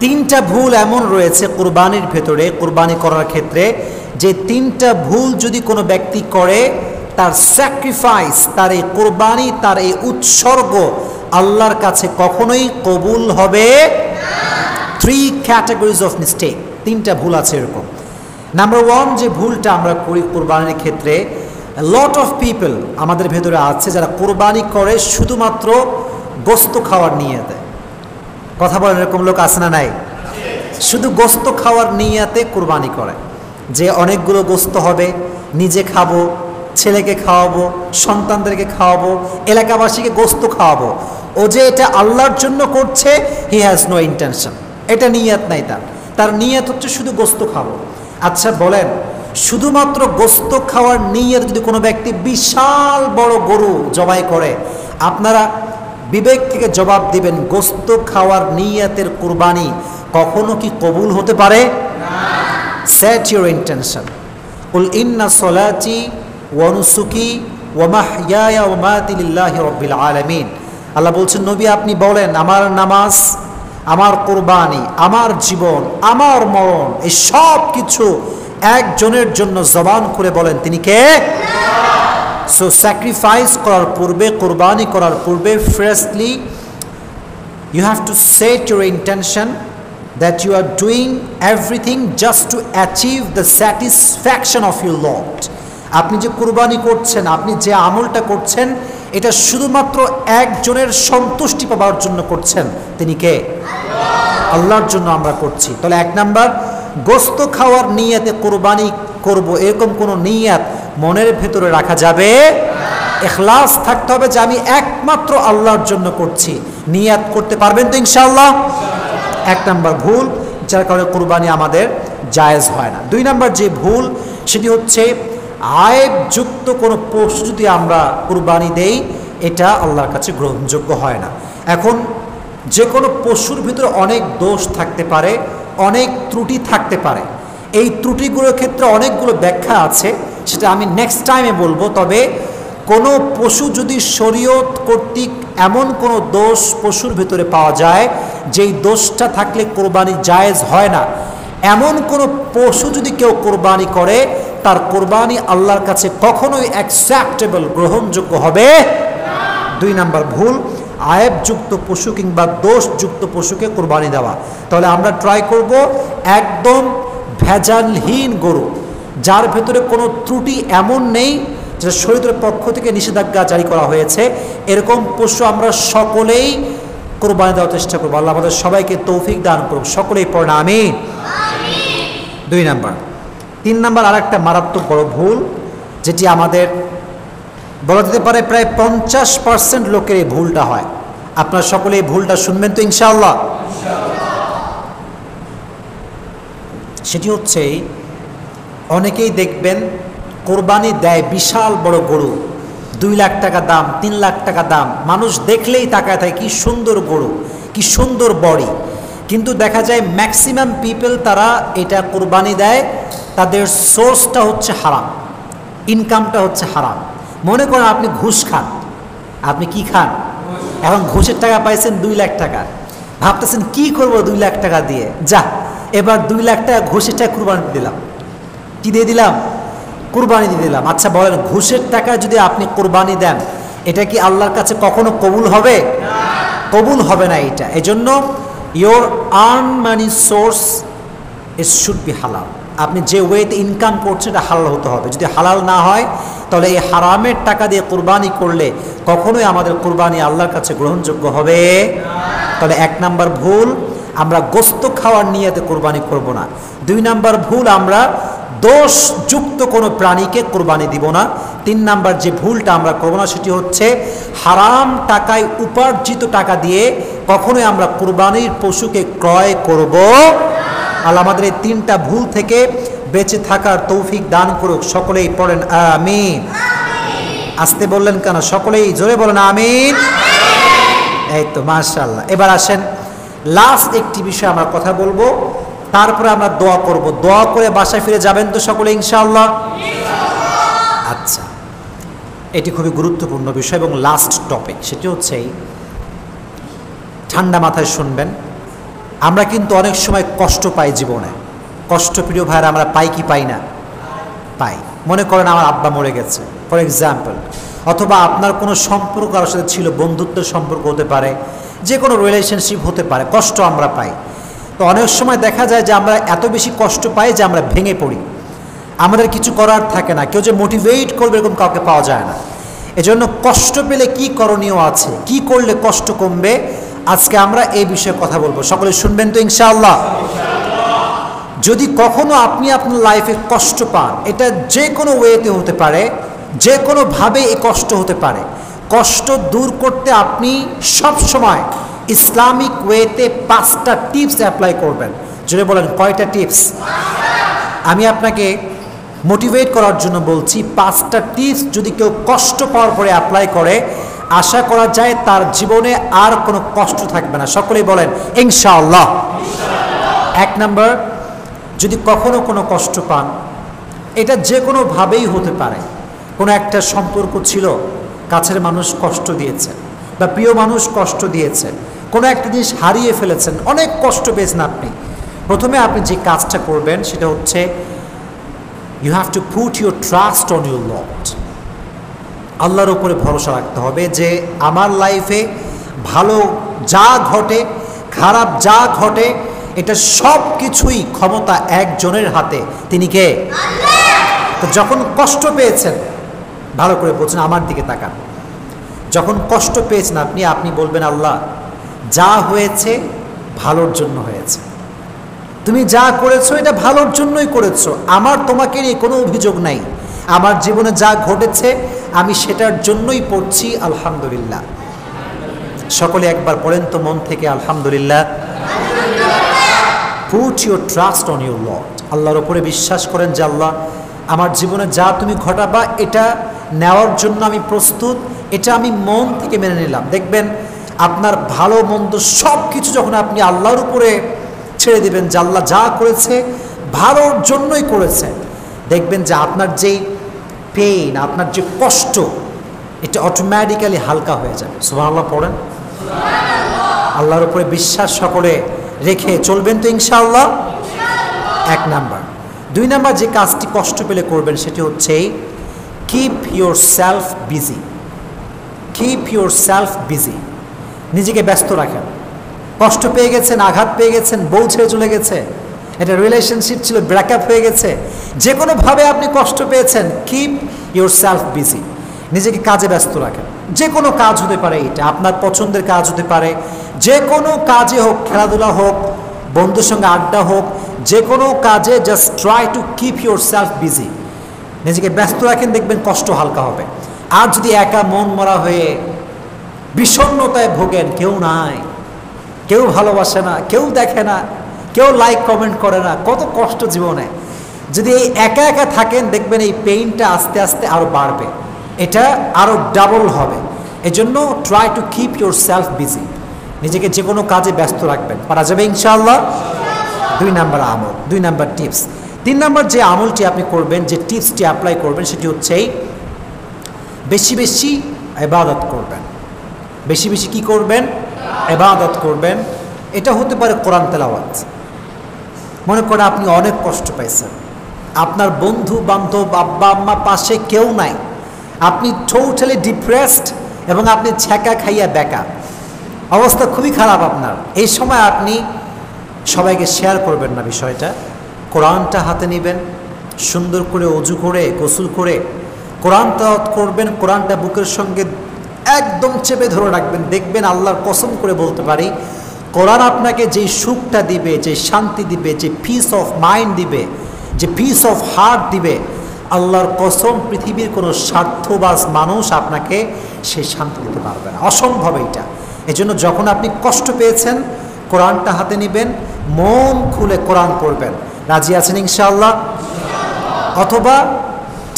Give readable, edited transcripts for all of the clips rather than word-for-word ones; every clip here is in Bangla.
তিনটা ভুল এমন রয়েছে কুরবানির ভেতরে, কুরবানি করার ক্ষেত্রে, যে তিনটা ভুল যদি কোনো ব্যক্তি করে তার স্যাক্রিফাইস, তার এই কুরবানি, তার এই উৎসর্গ আল্লাহর কাছে কখনোই কবুল হবে না। 3 ক্যাটাগরিজ অফ মিস্টেক, তিনটা ভুল আছে এরকম। নাম্বার 1 যে ভুলটা আমরা করি কুরবানির ক্ষেত্রে, লট অফ পিপল আমাদের ভেতরে আছে যারা কুরবানি করে শুধুমাত্র গোস্ত খাওয়ার নিয়তে। কথা বলেন, এরকম লোক আছে না নাই? শুধু গোস্ত খাওয়ার নিয়তে কুরবানি করে, যে অনেকগুলো গোস্ত হবে, নিজে খাবো, ছেলেকে খাওয়াবো, সন্তানদেরকে খাওয়াবো, এলাকাবাসীকে গোস্ত খাওয়াবো। ও যে এটা আল্লাহর জন্য করছে, হি হ্যাজ নো ইন্টেনশন, এটা নিয়ত নাই তার নিয়ত হচ্ছে শুধু গোস্ত খাবো। আচ্ছা বলেন, শুধুমাত্র গোস্ত খাওয়ার নিয়ত যদি কোনো ব্যক্তি বিশাল বড় গরু জবাই করে, আপনারা বিবেক থেকে জবাব দিবেন, গোস্ত খাওয়ার নিয়তের কুরবানি কখনো কি কবুল হতে পারে? Set your intention. কুল ইন্না সলাতি ওয়া নুসুকি ওয়া মাহইয়ায়া ওয়া মামাতি লিল্লাহি রাব্বিল আলামিন। আল্লাহ বলছেন, নবী আপনি বলেন, আমার নামাজ, আমার কুরবানি, আমার জীবন, আমার মরণ, এই সব কিছু একজনের জন্য জবান করে বলেন, তিনি কে? সো স্যাক্রিফাইস করার পূর্বে, কুরবানি করার পূর্বে, firstly you have to set your intention that you are doing everything just to achieve the satisfaction of your Lord. আপনি যে কুরবানি করছেন, আপনি যে আমলটা করছেন, এটা শুধুমাত্র একজনের সন্তুষ্টি পাওয়ার জন্য করছেন, তিনি কে? আল্লাহর জন্য আমরা করছি। তাহলে 1 নাম্বার, গোস্ত খাওয়ার নিয়তে কুরবানি করব এরকম কোনো নিয়ত মনের ভেতরে রাখা যাবে না। ইখলাস থাকতে হবে যে আমি একমাত্র আল্লাহর জন্য করছি। নিয়ত করতে পারবেন তো ইনশাআল্লাহ? 1 নাম্বার ভুল, যার কারণে কুরবানি আমাদের জায়েজ হয় না। 2 নাম্বার যে ভুল, সেটি হচ্ছে আয়েবযুক্ত কোনো পশু যদি আমরা কুরবানি দেই, এটা আল্লাহর কাছে গ্রহণযোগ্য হয় না। এখন যে কোনো পশুর ভিতরে অনেক দোষ থাকতে পারে, অনেক ত্রুটি থাকতে পারে। এই ত্রুটিগুলোর ক্ষেত্রে অনেকগুলো ব্যাখ্যা আছে, সেটা আমি নেক্সট টাইমে বলবো। তবে কোনো পশু যদি শরীয়ত কর্তৃক এমন কোনো দোষ পশুর ভিতরে পাওয়া যায় যেই দোষটা থাকলে কোরবানি জায়েজ হয় না, এমন কোনো পশু যদি কেউ কোরবানি করে, তার কোরবানি আল্লাহর কাছে কখনোই অ্যাকসেপ্টেবল, গ্রহণযোগ্য হবে না। 2 নাম্বার ভুল, আয়েবযুক্ত পশু কিংবা দোষযুক্ত পশুকে কোরবানি দেওয়া। তাহলে আমরা ট্রাই করব একদম ভেজালহীন গরু, যার ভেতরে কোনো ত্রুটি এমন নেই যেটা শরীয়তের পক্ষ থেকে নিষেধাজ্ঞা জারি করা হয়েছে, এরকম পশু আমরা সকলেই কোরবানি দেওয়ার চেষ্টা করবো। আল্লাহ আমাদের সবাইকে তৌফিক দান করুক, সকলেই পড়েন আমিন। 2 নাম্বার। 3 নাম্বার আর একটা মারাত্মক বড় ভুল, যেটি আমাদের বলা যেতে পারে প্রায় 50% লোকের এই ভুলটা হয়। আপনারা সকলে এই ভুলটা শুনবেন তো ইনশাআল্লাহ? সেটি হচ্ছে, অনেকেই দেখবেন কোরবানি দেয় বিশাল বড় গরু, 2 লাখ টাকা দাম, 3 লাখ টাকা দাম, মানুষ দেখলেই তাকায় থাকে, কি সুন্দর গরু, কি সুন্দর বডি। কিন্তু দেখা যায় ম্যাক্সিমাম পিপল তারা এটা কোরবানি দেয়, তাদের সোর্সটা হচ্ছে হারাম, ইনকামটা হচ্ছে হারাম। মনে করেন আপনি ঘুষ খান, আপনি কি খান? এখন ঘুষের টাকা পাইছেন 2 লাখ টাকা, ভাবতেছেন কি করব 2 লাখ টাকা দিয়ে, যা এবার 2 লাখ টাকা ঘুষের টাকা কুরবানি দিলাম। কি দিয়ে দিলাম? কুরবানি দিয়ে দিলাম। আচ্ছা বলেন, ঘুষের টাকা যদি আপনি কুরবানি দেন, এটা কি আল্লাহর কাছে কখনো কবুল হবে? কবুল হবে না এটা। এজন্য your earn money source it should be হালাল। আপনি যে ওয়েতে ইনকাম করছেন এটা হালাল হতে হবে। যদি হালাল না হয়, তাহলে এই হারামের টাকা দিয়ে কুরবানি করলে কখনোই আমাদের কুরবানি আল্লাহর কাছে গ্রহণযোগ্য হবে না। তাহলে 1 নাম্বার ভুল, আমরা গোস্ত খাওয়ার নিয়তে কুরবানি করব না। 2 নাম্বার ভুল, আমরা দোষযুক্ত কোনো প্রাণীকে কুরবানি দিব না। 3 নাম্বার যে ভুলটা আমরা করব না, সেটি হচ্ছে হারাম টাকায় উপার্জিত টাকা দিয়ে কখনোই আমরা কুরবানির পশুকে ক্রয় করব। আল্লাহ আমাদের এই 3টা ভুল থেকে বেঁচে থাকার তৌফিক দান করুক, সকলেই পড়েন আমিন। আসতে বললেন কেন? সকলেই জোরে বলেন আমিন। এই তো মাশাআল্লাহ। এবার আসেন, লাস্ট একটি বিষয় আমরা কথা বলবো, তারপরে আমরা দোয়া করব। দোয়া করে বাসায় ফিরে যাবেন তো সকলে ইনশাআল্লাহ? আচ্ছা, এটি খুবই গুরুত্বপূর্ণ বিষয় এবং লাস্ট টপিক, সেটি হচ্ছে ঠান্ডা মাথায় শুনবেন। আমরা কিন্তু অনেক সময় কষ্ট পাই জীবনে। কষ্ট প্রিয় ভাইরা আমরা পাই কি পাই না? পাই। মনে করেন আমার আব্বা মরে গেছে ফর এক্সাম্পল, অথবা আপনার কোনো সম্পর্ক কারোর সাথে ছিল, বন্ধুত্বের সম্পর্ক হতে পারে, যে কোনো রিলেশনশিপ হতে পারে, কষ্ট আমরা পাই। তো অনেক সময় দেখা যায় যে আমরা এত বেশি কষ্ট পাই যে আমরা ভেঙে পড়ি, আমাদের কিছু করার থাকে না, কেউ যে মোটিভেট করবে এরকম কাউকে পাওয়া যায় না। এজন্য কষ্ট পেলে কি করণীয় আছে, কি করলে কষ্ট কমবে, আজকে আমরা এই বিষয়ে কথা বলবো। সকলে শুনবেন তো ইনশাআল্লাহ? যদি কখনো আপনি আপনার লাইফে কষ্ট পান, এটা যে কোনো ওয়েতে হতে পারে, যে কোনোভাবে এই কষ্ট হতে পারে, কষ্ট দূর করতে আপনি সব সময় ইসলামিক ওয়েতে 5টা টিপস অ্যাপ্লাই করবেন। যদি বলেন কয়টা টিপস? আমি আপনাকে মোটিভেট করার জন্য বলছি, 5টা টিপস যদি কেউ কষ্ট পাওয়ার পরে অ্যাপ্লাই করে, আশা করা যায় তার জীবনে আর কোনো কষ্ট থাকবে না। সকলেই বলেন ইনশাআল্লাহ। 1 নাম্বার, যদি কখনো কোনো কষ্ট পান, এটা যে কোনোভাবেই হতে পারে, কোনো একটা সম্পর্ক ছিল, কাছের মানুষ কষ্ট দিয়েছে বা প্রিয় মানুষ কষ্ট দিয়েছে, কোনো একটা জিনিস হারিয়ে ফেলেছেন, অনেক কষ্ট পেয়েছেন আপনি, প্রথমে আপনি যে কাজটা করবেন সেটা হচ্ছে you have to put your trust on your lord. আল্লাহর উপরে ভরসা রাখতে হবে যে আমার লাইফে ভালো যা ঘটে, খারাপ যা ঘটে, এটা সব কিছুই ক্ষমতা একজনের হাতে। তিনি কে? তো যখন কষ্ট পেয়েছেন, ভালো করে বলছেন, আমার দিকে তাকান, যখন কষ্ট পেয়েছেন আপনি বলবেন আল্লাহ যা হয়েছে ভালোর জন্য হয়েছে, তুমি যা করেছো এটা ভালোর জন্যই করেছো, আমার তোমাকে নিয়ে কোনো অভিযোগ নাই, আমার জীবনে যা ঘটেছে আমি সেটার জন্যই পড়ছি আলহামদুলিল্লাহ। সকলে একবার পড়েন তো মন থেকে আলহামদুলিল্লাহ। Put your trust on your lord. আল্লাহর উপরে বিশ্বাস করেন যে আল্লাহ আমার জীবনে যা তুমি ঘটাবা এটা নেওয়ার জন্য আমি প্রস্তুত, এটা আমি মন থেকে মেনে নিলাম। দেখবেন আপনার ভালো মন্দ সব কিছু যখন আপনি আল্লাহর উপরে ছেড়ে দিবেন যে আল্লাহ যা করেছে ভালোর জন্যই করেছে, দেখবেন যে আপনার যেই পেইন, আপনার যে কষ্ট, এটা অটোমেটিক্যালি হালকা হয়ে যাবে। সুবহানাল্লাহ পড়েন। আল্লাহর উপরে বিশ্বাস সকলে রেখে চলবেন তো ইনশাআল্লাহ। 1 নাম্বার। 2 নাম্বার যে কাজটি কষ্ট পেলে করবেন সেটি হচ্ছে keep your self busy. Keep your self busy, নিজেকে ব্যস্ত রাখেন। কষ্ট পেয়ে গেছেন, আঘাত পেয়ে গেছেন, বউ ছেড়ে চলে গেছে, এটা রিলেশনশিপ ছিল, ব্রেকআপ হয়ে গেছে, যে কোনোভাবে আপনি কষ্ট পেয়েছেন, কিপ ইউর সেলফ বিজি, নিজেকে কাজে ব্যস্ত রাখেন। যে কোনো কাজ হতে পারে, এটা আপনার পছন্দের কাজ হতে পারে, যে কোনো কাজে হোক, খেলাধুলা হোক, বন্ধুর সঙ্গে আড্ডা হোক, যে কোনো কাজে just try to keep your self busy, নিজেকে ব্যস্ত রাখেন, দেখবেন কষ্ট হালকা হবে। আর যদি একা মন মরা হয়ে বিষণ্ণতায় ভোগেন, কেউ নাই, কেউ ভালোবাসে না, কেউ দেখে না, কেউ লাইক কমেন্ট করে না, কত কষ্ট জীবনে, যদি এই একা একা থাকেন দেখবেন এই পেইনটা আস্তে আস্তে আরও বাড়বে, এটা আরও ডাবল হবে। এজন্য try to keep your self busy, নিজেকে যে কোনো কাজে ব্যস্ত রাখবেন, পারা যাবে ইনশাআল্লাহ। 2 নাম্বার আমল, 2 নাম্বার টিপস। 3 নাম্বার যে আমলটি আপনি করবেন, যে টিপসটি অ্যাপ্লাই করবেন সেটি হচ্ছে বেশি বেশি ইবাদত করবেন। বেশি বেশি কি করবেন? ইবাদত করবেন। এটা হতে পারে কোরআন তেলাওয়াত। মনে করে আপনি অনেক কষ্ট পাইছেন, আপনার বন্ধু বান্ধব, আব্বা আম্মা পাশে কেউ নাই, আপনি টোটালি ডিপ্রেসড এবং আপনি ছ্যাঁকা খাইয়া বেকা, অবস্থা খুবই খারাপ আপনার। এই সময় আপনি সবাইকে শেয়ার করবেন না বিষয়টা, কোরআনটা হাতে নেবেন, সুন্দর করে অজু করে গোসল করে কোরআন তেলাওয়াত করবেন, কোরআনটা বুকের সঙ্গে একদম চেপে ধরে রাখবেন। দেখবেন আল্লাহর কসম করে বলতে পারি, কোরআন আপনাকে যে সুখটা দিবে, যে শান্তি দিবে, যে পিস অফ মাইন্ড দিবে, যে পিস অফ হার্ট দিবে, আল্লাহর কসম পৃথিবীর কোনো স্বার্থবাজ মানুষ আপনাকে সেই শান্তি দিতে পারবে না, অসম্ভব এইটা। এজন্য যখন আপনি কষ্ট পেয়েছেন কোরআনটা হাতে নেবেন, মন খুলে কোরআন পড়বেন। রাজি আছেন ইনশাআল্লাহ? অথবা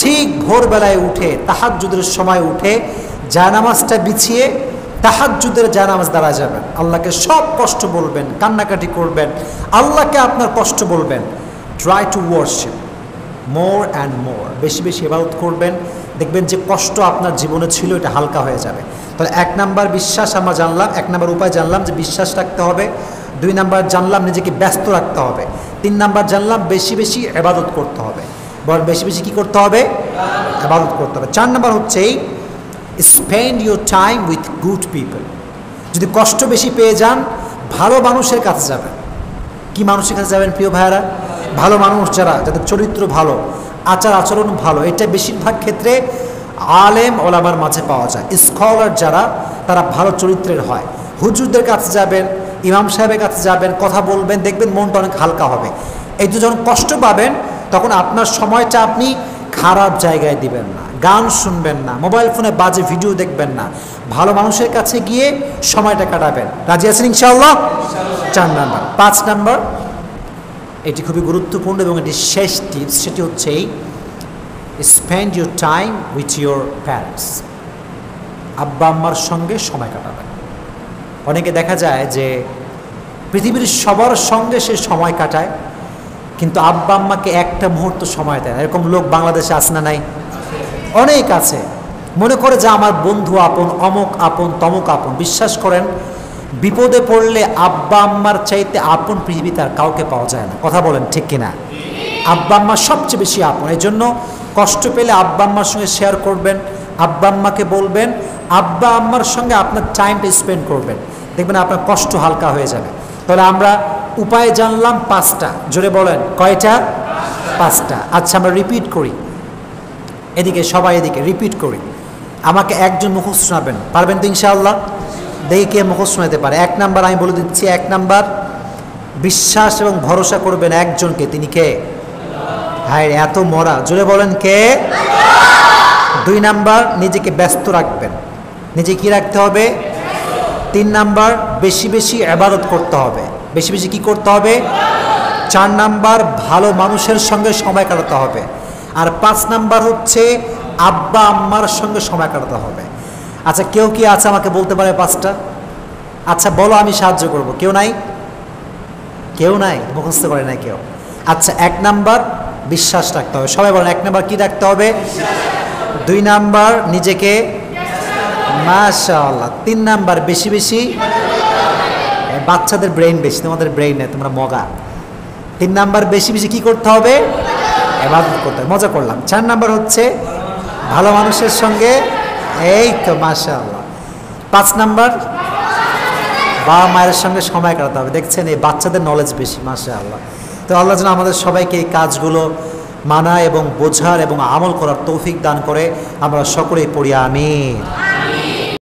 ঠিক ভোরবেলায় উঠে তাহাজ্জুদের সময় উঠে জায়নামাজটা বিছিয়ে তাহাজ্জুদের জায়নামাজ দাঁড়া যাবেন, আল্লাহকে সব কষ্ট বলবেন, কান্নাকাটি করবেন, আল্লাহকে আপনার কষ্ট বলবেন। Try to worship more and more, বেশি বেশি ইবাদত করবেন, দেখবেন যে কষ্ট আপনার জীবনে ছিল এটা হালকা হয়ে যাবে। তাহলে 1 নাম্বার বিশ্বাস আমরা জানলাম, 1 নাম্বার উপায় জানলাম যে বিশ্বাস রাখতে হবে, 2 নাম্বার জানলাম নিজেকে ব্যস্ত রাখতে হবে। 3 নাম্বার জানলাম বেশি বেশি ইবাদত করতে হবে। বল বেশি বেশি কি করতে হবে? ইবাদত করতে হবে। 4 নাম্বার হচ্ছে spend your time with good people. যদি কষ্ট বেশি পেয়ে যান ভালো মানুষের কাছে যাবেন। কি মানুষের কাছে যাবেন প্রিয় ভাইয়ারা? ভালো মানুষ যারা, যাদের চরিত্র ভালো, আচার আচরণ ভালো। এটা বেশিরভাগ ক্ষেত্রে আলেম ওলামার মাঝে পাওয়া যায়। স্কলার যারা, তারা ভালো চরিত্রের হয়। হুজুরদের কাছে যাবেন, ইমাম সাহেবের কাছে যাবেন, কথা বলবেন, দেখবেন মনটা অনেক হালকা হবে। এই যখন কষ্ট পাবেন তখন আপনার সময়টা আপনি খারাপ জায়গায় দিবেন না, গান শুনবেন না, মোবাইল ফোনে বাজে ভিডিও দেখবেন না, ভালো মানুষের কাছে গিয়ে সময়টা কাটাবেন। রাজি আছেন ইনশাআল্লাহ? 4 নাম্বার। 5 নাম্বার, এটি খুবই গুরুত্বপূর্ণ এবং এটি শেষ টিপস, সেটি হচ্ছে spend your time with your parents. আব্বা আম্মার সঙ্গে সময় কাটাবেন। অনেকে দেখা যায় যে পৃথিবীর সবার সঙ্গে সে সময় কাটায়, কিন্তু আব্বা আম্মাকে একটা মুহূর্ত সময় দেয় না। এরকম লোক বাংলাদেশে আছে না নাই? অনেক আছে। মনে করে যে আমার বন্ধু আপন, অমুক আপন, তমুক আপন। বিশ্বাস করেন, বিপদে পড়লে আব্বা আম্মার চাইতে আপন পৃথিবীতে আর কাউকে পাওয়া যায় না। কথা বলেন ঠিক কিনা? আব্বা আম্মা সবচেয়ে বেশি আপন। এই জন্য কষ্ট পেলে আব্বা আম্মার সঙ্গে শেয়ার করবেন, আব্বা আম্মাকে বলবেন, আব্বা আম্মার সঙ্গে আপনার টাইমটা স্পেন্ড করবেন, দেখবেন আপনার কষ্ট হালকা হয়ে যাবে। তাহলে আমরা উপায় জানলাম 5টা। জোরে বলেন কয়টা? 5টা। আচ্ছা আমরা রিপিট করি, এদিকে সবাই এদিকে রিপিট করি। আমাকে একজন মুখস্থ শোনাবেন, পারবেন তো ইনশাআল্লাহ? দেখি কে মুখস্থ শোনাতে পারে। 1 নাম্বার আমি বলে দিচ্ছি। 1 নাম্বার, বিশ্বাস এবং ভরসা করবেন একজনকে। তিনি কে? হায় এত মরা, জোরে বলেন কে? 2 নাম্বার, নিজেকে ব্যস্ত রাখবেন। নিজে কি রাখতে হবে? 3 নাম্বার, বেশি বেশি ইবাদত করতে হবে। বেশি বেশি কি করতে হবে? 4 নাম্বার, ভালো মানুষের সঙ্গে সময় কাটাতে হবে। আর 5 নাম্বার হচ্ছে আব্বা আম্মার সঙ্গে সময় কাটাতে হবে। আচ্ছা কেউ কি আছে আমাকে বলতে পারে 5টা? আচ্ছা বলো, আমি সাহায্য করব। কেউ নাই? কেউ নাই, মুখস্থ করে নাই কেউ। আচ্ছা 1 নাম্বার, বিশ্বাস রাখতে হবে। সবাই বলেন 1 নাম্বার কি রাখতে হবে? 2 নাম্বার, নিজেকে, মাশাআল্লাহ। 3 নাম্বার, বেশি বেশি, বাচ্চাদের ব্রেইন বেশি, তোমাদের ব্রেইন নেই, তোমরা মগা। 3 নাম্বার, বেশি বেশি কি করতে হবে? ইবাদত করতে হবে। মজা করলাম। 4 নাম্বার হচ্ছে ভালো মানুষের সঙ্গে, এই তো মাশাআল্লাহ। 5 নাম্বার, বাবা মায়ের সঙ্গে সময় কাটাতে হবে। দেখছেন এই বাচ্চাদের নলেজ বেশি, মাশাআল্লাহ। তো আল্লাহ যেন আমাদের সবাইকে এই কাজগুলো মানা এবং বোঝার এবং আমল করার তৌফিক দান করে। আমরা সকলেই পড়ি আমিন।